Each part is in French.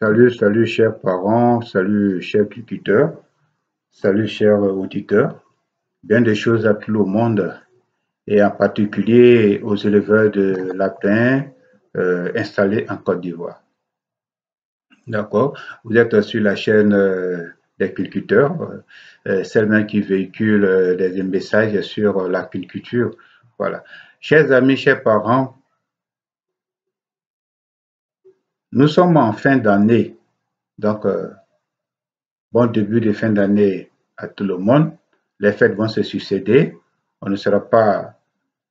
Salut chers parents, salut chers culteurs, salut chers auditeurs. Bien des choses à tout le monde et en particulier aux éleveurs de lapins installés en Côte d'Ivoire. D'accord? Vous êtes sur la chaîne des culteurs, celle-même qui véhicule des messages sur l'agriculture. Voilà. Chers amis, chers parents, nous sommes en fin d'année, donc bon début de fin d'année à tout le monde. Les fêtes vont se succéder. On ne saura pas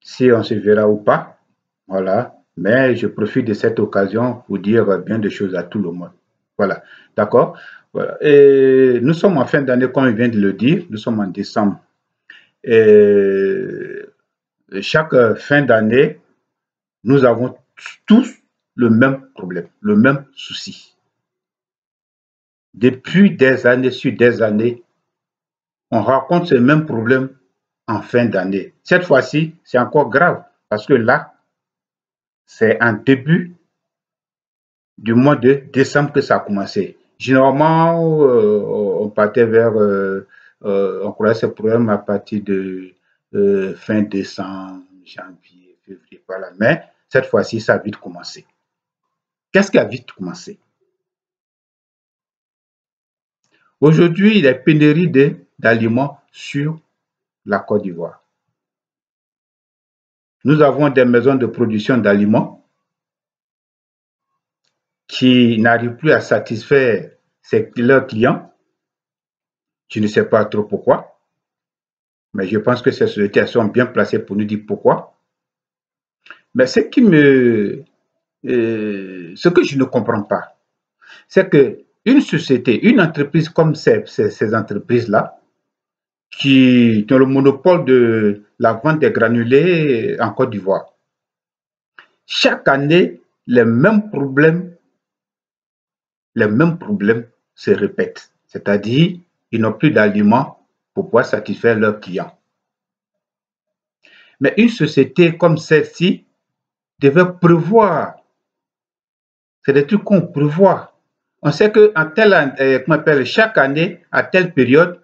si on se verra ou pas. Voilà. Mais je profite de cette occasion pour dire bien des choses à tout le monde. Voilà. D'accord? Voilà. Et nous sommes en fin d'année, comme je viens de le dire. Nous sommes en décembre. Et chaque fin d'année, nous avons tous le même problème, le même souci. Depuis des années sur des années, on rencontre ce même problème en fin d'année. Cette fois-ci, c'est encore grave parce que là, c'est en début du mois de décembre que ça a commencé. Généralement, on partait vers, on croyait ce problème à partir de fin décembre, janvier, février, voilà. Mais cette fois-ci, ça a vite commencé. Qu'est-ce qui a vite commencé? Aujourd'hui, il y a pénurie d'aliments sur la Côte d'Ivoire. Nous avons des maisons de production d'aliments qui n'arrivent plus à satisfaire leurs clients. Je ne sais pas trop pourquoi, mais je pense que ces sociétés sont bien placées pour nous dire pourquoi. Mais ce que je ne comprends pas, c'est qu'une société, une entreprise comme ces entreprises-là, qui ont le monopole de la vente des granulés en Côte d'Ivoire, chaque année, les mêmes problèmes se répètent. C'est-à-dire, ils n'ont plus d'aliments pour pouvoir satisfaire leurs clients. Mais une société comme celle-ci devait prévoir. C'est des trucs qu'on prévoit. On sait que chaque année, à telle période,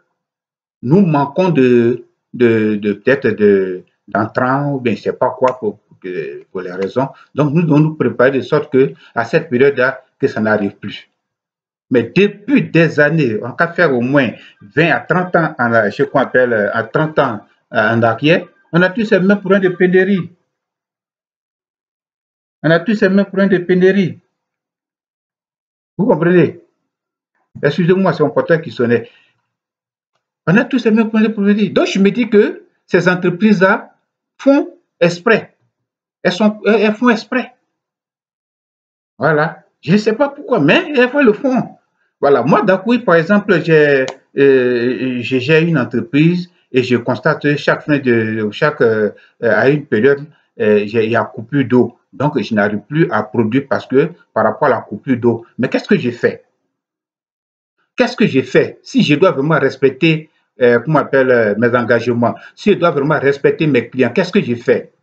nous manquons peut-être d'entrants ou bien je ne sais pas quoi pour les raisons. Donc, nous devons nous préparer de sorte que à cette période-là, que ça n'arrive plus. Mais depuis des années, on peut faire au moins 20 à 30 ans, ce qu'on appelle à 30 ans en arrière, on a tous ces mêmes problèmes de pénurie. On a tous ces mêmes problèmes de pénurie. Vous comprenez? Excusez-moi, c'est mon portable qui sonnait. On a tous ces mêmes problèmes de pénurie. Donc, je me dis que ces entreprises-là font exprès. Elles font exprès. Voilà. Je ne sais pas pourquoi, mais elles le font. Voilà. Moi, d'accord, par exemple, j'ai une entreprise et je constate que à une période, il y a coupure d'eau. Donc, je n'arrive plus à produire parce que par rapport à la coupure d'eau. Mais qu'est-ce que j'ai fait? Qu'est-ce que j'ai fait? Si je dois vraiment respecter mes engagements, si je dois vraiment respecter mes clients, qu'est-ce que j'ai fait?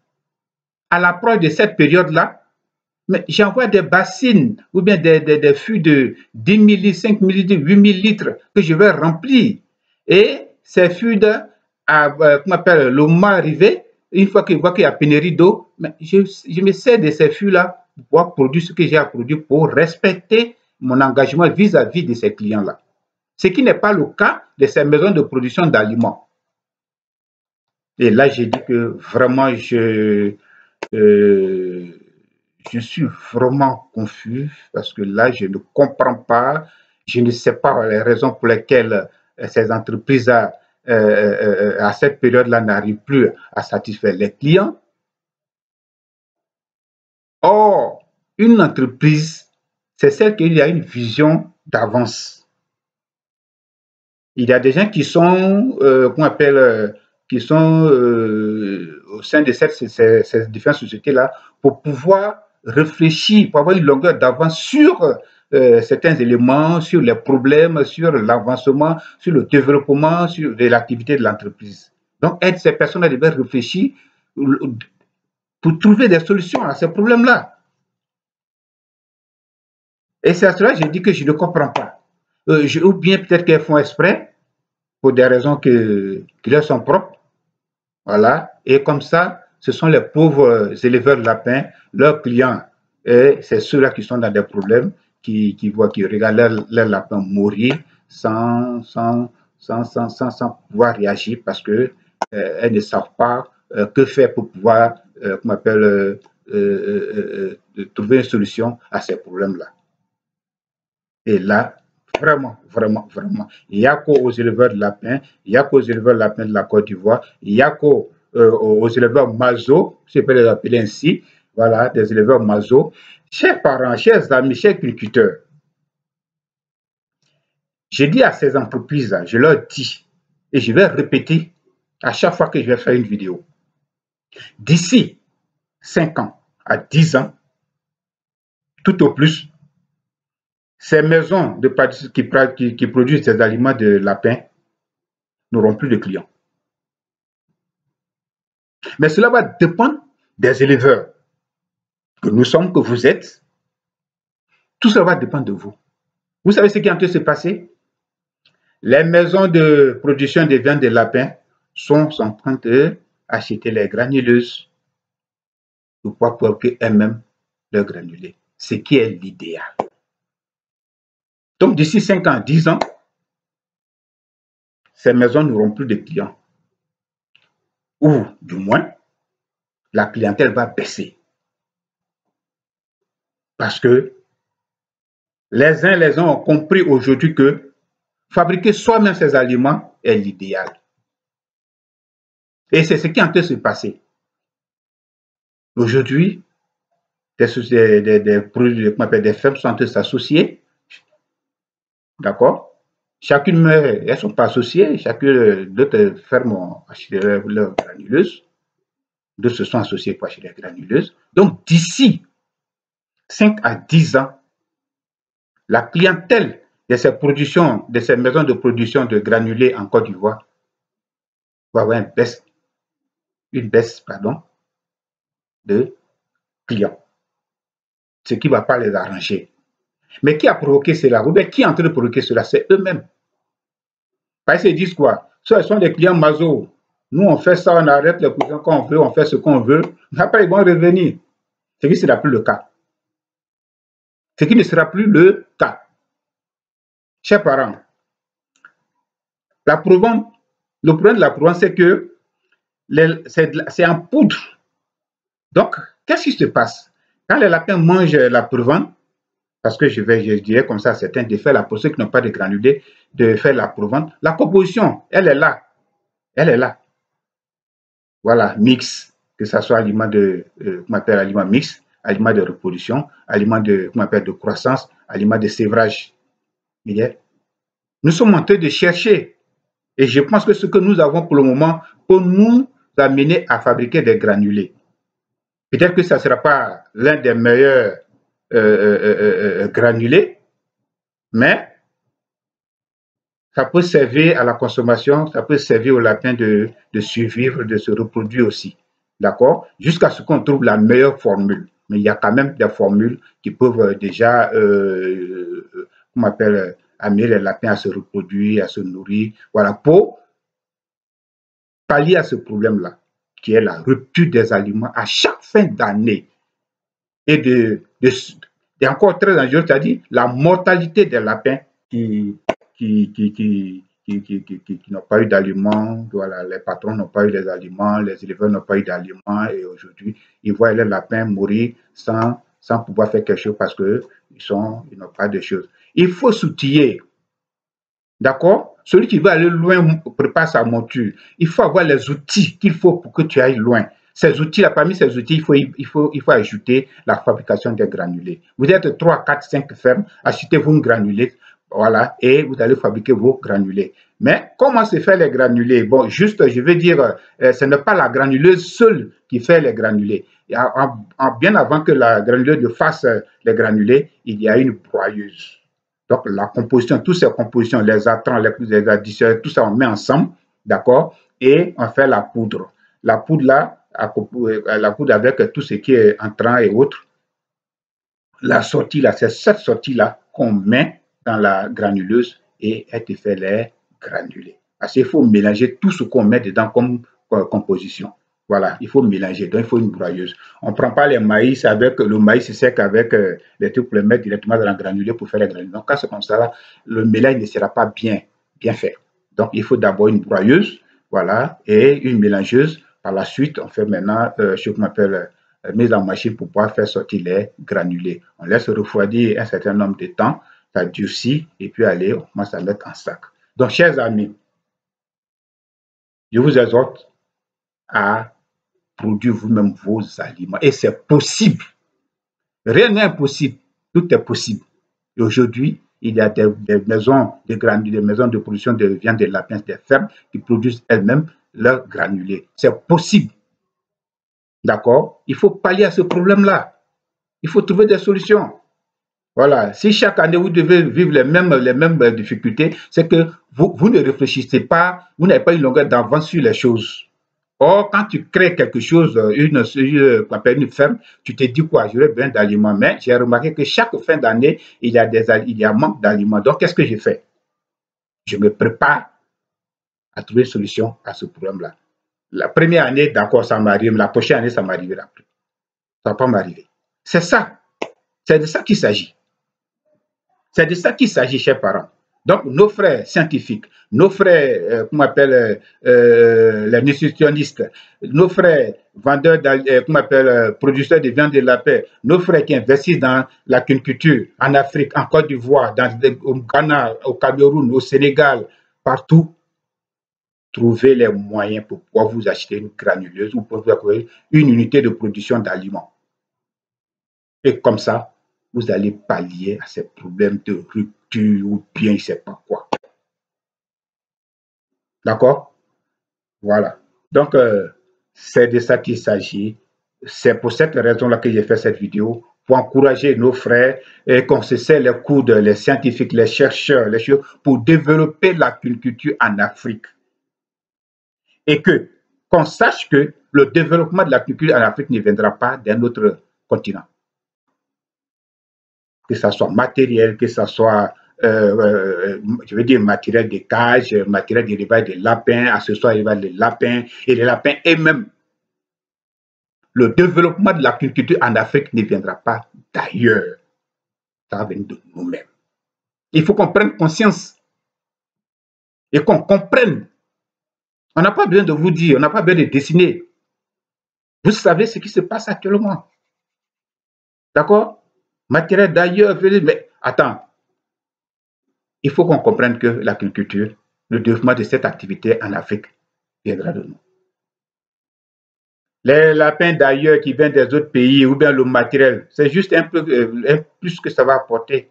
À l'approche de cette période-là, mais j'envoie des bassines ou bien des fûts de 10 000 litres, 5 000 litres, 8 000 litres que je vais remplir. Et ces fûts, le moment arrivé, une fois que je vois qu'il y a pénurie d'eau, je me sers de ces fûts-là pour pouvoir produire ce que j'ai à produire pour respecter mon engagement vis-à-vis de ces clients-là. Ce qui n'est pas le cas de ces maisons de production d'aliments. Et là, j'ai dit que vraiment, je suis vraiment confus parce que là, je ne comprends pas, je ne sais pas les raisons pour lesquelles ces entreprises à cette période-là n'arrivent plus à satisfaire les clients. Or, une entreprise, c'est celle qui a une vision d'avance. Il y a des gens qui sont, qui sont au sein de ces différentes sociétés-là pour pouvoir réfléchir, pour avoir une longueur d'avance sur certains éléments, sur les problèmes, sur l'avancement, sur le développement de l'activité de l'entreprise. Donc, ces personnes-là devaient réfléchir pour trouver des solutions à ces problèmes-là. Et c'est à cela que j'ai dit que je ne comprends pas. Ou bien peut-être qu'elles font exprès, pour des raisons qui leur sont propres. Voilà. Et comme ça, ce sont les pauvres éleveurs de lapins, leurs clients. Et c'est ceux-là qui sont dans des problèmes, qui regardent leurs lapins mourir sans pouvoir réagir parce que elles ne savent pas que faire pour pouvoir, comment appelle, trouver une solution à ces problèmes-là. Et là, vraiment, vraiment, vraiment, il n'y a qu'aux éleveurs de lapins, il n'y a qu'aux éleveurs de lapins de la Côte d'Ivoire, il n'y a qu'aux éleveurs maso, je peux les appeler ainsi, voilà, des éleveurs maso. Chers parents, chers amis, chers agriculteurs, je dis à ces entreprises-là, je leur dis, et je vais répéter à chaque fois que je vais faire une vidéo, d'ici 5 ans à 10 ans, tout au plus, ces maisons qui produisent des aliments de lapin n'auront plus de clients. Mais cela va dépendre des éleveurs que nous sommes, que vous êtes. Tout cela va dépendre de vous. Vous savez ce qui est en train de se passer? Les maisons de production de viande de lapin sont en train d'acheter les granuleuses pour pouvoir produire elles-mêmes leurs granulés, ce qui est l'idéal. Donc d'ici 5 ans, 10 ans, ces maisons n'auront plus de clients. Ou du moins, la clientèle va baisser. Parce que les uns les uns ont compris aujourd'hui que fabriquer soi-même ces aliments est l'idéal. Et c'est ce qui est en train de se passer. Aujourd'hui, des fermes sont en train de s'associer. D'accord? Chacune, elles ne sont pas associées. Chacune d'autres fermes ont acheté leurs granuleuses. D'autres se sont associés pour acheter des granuleuses. Donc, d'ici 5 à 10 ans, la clientèle de ces productions, de ces maisons de production de granulés en Côte d'Ivoire va avoir une baisse de clients. Ce qui ne va pas les arranger. Mais qui a provoqué cela? Ou bien qui est en train de provoquer cela? C'est eux-mêmes. Parce qu'ils disent quoi? Ce sont des clients maso. Nous, on fait ça, on arrête les productions quand on veut, on fait ce qu'on veut. Après, ils vont revenir. Ce qui ne sera plus le cas. Ce qui ne sera plus le cas. Chers parents, le problème de la prouvante, c'est que c'est en poudre. Donc, qu'est-ce qui se passe? Quand les lapins mangent la prouvante, parce que je dirais comme ça à certains, de faire pour ceux qui n'ont pas de granulés, de faire la prouvante, la composition, elle est là. Elle est là. Voilà, mix, que ce soit aliment aliment mix, aliment de reproduction, aliment de croissance, aliment de sévrage. Nous sommes en train de chercher. Et je pense que ce que nous avons pour le moment peut nous amener à fabriquer des granulés. Peut-être que ça ne sera pas l'un des meilleurs granulés, mais ça peut servir à la consommation, ça peut servir aux lapins de survivre, de se reproduire aussi. D'accord? Jusqu'à ce qu'on trouve la meilleure formule. Mais il y a quand même des formules qui peuvent déjà, amener les lapins à se reproduire, à se nourrir. Voilà, pour pallier à ce problème-là, qui est la rupture des aliments à chaque fin d'année. Et encore très dangereux, c'est-à-dire la mortalité des lapins qui n'ont pas eu d'aliments, voilà, les patrons n'ont pas eu les aliments, les éleveurs n'ont pas eu d'aliments, et aujourd'hui, ils voient les lapins mourir sans pouvoir faire quelque chose parce qu'ils n'ont pas de choses. Il faut s'outiller, d'accord? Celui qui veut aller loin prépare sa monture. Il faut avoir les outils qu'il faut pour que tu ailles loin. Ces outils-là, parmi ces outils, il faut ajouter la fabrication des granulés. Vous êtes 3, 4, 5 fermes, achetez-vous une granulée, voilà, et vous allez fabriquer vos granulés. Mais comment se fait les granulés? Bon, juste, je veux dire, ce n'est pas la granuleuse seule qui fait les granulés. Bien avant que la granuleuse ne fasse les granulés, il y a une broyeuse. Donc, la composition, toutes ces compositions, les intrants, les additions, tout ça, on met ensemble, d'accord, et on fait la poudre. La poudre là, la poudre avec tout ce qui est entrant et autres, la sortie là, c'est cette sortie-là qu'on met dans la granuleuse et elle te fait les granulés. Parce qu'il faut mélanger tout ce qu'on met dedans comme composition. Voilà, il faut mélanger, donc il faut une broyeuse. On ne prend pas les maïs avec le maïs sec avec les trucs pour les mettre directement dans la granulée pour faire les granulés. Donc quand c'est comme ça, là, le mélange ne sera pas bien fait. Donc il faut d'abord une broyeuse, voilà, et une mélangeuse. Par la suite, on fait maintenant ce qu'on appelle mise en machine pour pouvoir faire sortir les granulés. On laisse refroidir un certain nombre de temps, ça durcit, et puis allez, on commence à mettre en sac. Donc, chers amis, je vous exhorte à produire vous-même vos aliments. Et c'est possible. Rien n'est impossible. Tout est possible. Et aujourd'hui, il y a des maisons de granulés, des maisons de production de viande de lapin, des fermes qui produisent elles-mêmes leurs granulés. C'est possible. D'accord? Il faut pallier à ce problème-là. Il faut trouver des solutions. Voilà. Si chaque année vous devez vivre les mêmes difficultés, c'est que vous ne réfléchissez pas, vous n'avez pas une longueur d'avance sur les choses. Or, quand tu crées quelque chose, une ferme, tu te dis quoi? J'aurais besoin d'aliments. Mais j'ai remarqué que chaque fin d'année, il y a manque d'aliments. Donc, qu'est-ce que je fais? Je me prépare à trouver une solution à ce problème-là. La première année, d'accord, ça m'arrive. La prochaine année, ça ne m'arrivera plus. Ça ne va pas m'arriver. C'est ça. C'est de ça qu'il s'agit. C'est de ça qu'il s'agit, chers parents. Donc, nos frères scientifiques, nos frères, qu'on appelle les nutritionnistes, nos frères vendeurs, qu'on appelle producteurs de viande de lapin, nos frères qui investissent dans l'agriculture en Afrique, en Côte d'Ivoire, au Ghana, au Cameroun, au Sénégal, partout, trouvez les moyens pour pouvoir vous acheter une granuleuse ou pour vous acquérir une unité de production d'aliments. Et comme ça, vous allez pallier à ces problèmes de rupture ou bien je ne sais pas quoi. D'accord? Voilà. Donc, c'est de ça qu'il s'agit. C'est pour cette raison-là que j'ai fait cette vidéo, pour encourager nos frères et qu'on se serre les coudes, les scientifiques, les chercheurs, pour développer l'agriculture en Afrique. Et qu'on sache que le développement de l'agriculture en Afrique ne viendra pas d'un autre continent. Que ce soit matériel, que ce soit, je veux dire, matériel de cage, matériel d'élevage de lapins, accessoires d'élevage de lapins, et les lapins eux-mêmes. Le développement de l'agriculture en Afrique ne viendra pas d'ailleurs. Ça va venir de nous-mêmes. Il faut qu'on prenne conscience et qu'on comprenne. On n'a pas besoin de vous dire, on n'a pas besoin de dessiner. Vous savez ce qui se passe actuellement. D'accord? Matériel d'ailleurs, mais attends. Il faut qu'on comprenne que l'agriculture, le développement de cette activité en Afrique viendra de nous. Les lapins d'ailleurs qui viennent des autres pays ou bien le matériel, c'est juste un peu plus que ça va apporter.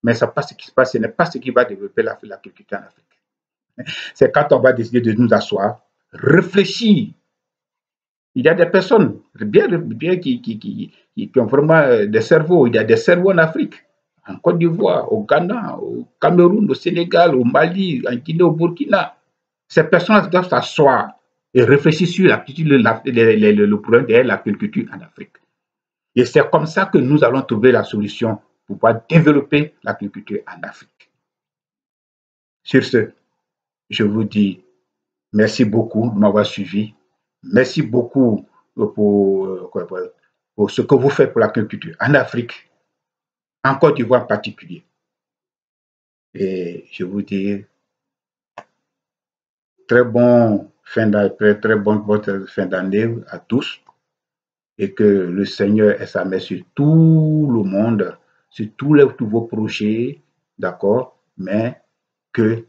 Mais ce n'est pas ce qui se passe, ce n'est pas ce qui va développer l'agriculture en Afrique. C'est quand on va décider de nous asseoir, réfléchir. Il y a des personnes bien qui ont vraiment des cerveaux. Il y a des cerveaux en Afrique, en Côte d'Ivoire, au Ghana, au Cameroun, au Sénégal, au Mali, en Guinée, au Burkina. Ces personnes doivent s'asseoir et réfléchir sur le problème de l'agriculture en Afrique. Et c'est comme ça que nous allons trouver la solution pour pouvoir développer l'agriculture en Afrique. Sur ce, je vous dis merci beaucoup de m'avoir suivi. Merci beaucoup pour ce que vous faites pour l'agriculture en Afrique, en Côte d'Ivoire en particulier. Et je vous dis très bonne fin d'année à tous et que le Seigneur ait sa main sur tout le monde, sur tous vos projets, d'accord, mais qu'on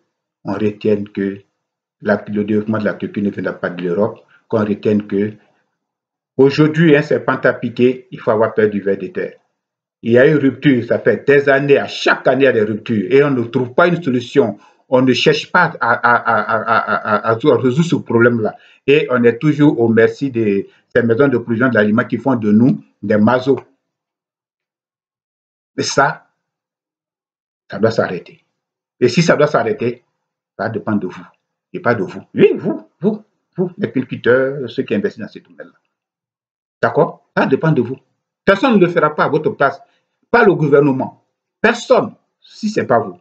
retienne que le développement de l'agriculture ne viendra pas de l'Europe, qu'on retienne que aujourd'hui, un serpent a piqué, il faut avoir peur du ver de terre. Il y a une rupture, ça fait des années, à chaque année, il y a des ruptures et on ne trouve pas une solution. On ne cherche pas à résoudre ce problème-là. Et on est toujours au merci de ces maisons de production de l'aliments qui font de nous des masos. Mais ça doit s'arrêter. Et si ça doit s'arrêter, ça dépend de vous et pas de vous. Oui, vous, les agriculteurs, ceux qui investissent dans ce domaine-là. D'accord? Ça dépend de vous. Personne ne le fera pas à votre place. pas le gouvernement. Personne, si ce n'est pas vous.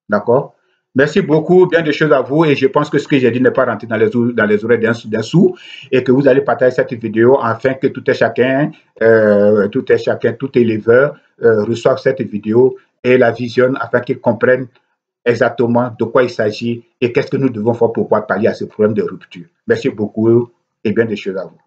D'accord? Merci beaucoup, bien des choses à vous, et je pense que ce que j'ai dit n'est pas rentré dans les oreilles d'un sourd, et que vous allez partager cette vidéo afin que tout éleveur reçoive cette vidéo et la visionne afin qu'il comprenne exactement de quoi il s'agit et qu'est-ce que nous devons faire pour pouvoir pallier à ce problème de rupture. Merci beaucoup et bien des choses à vous.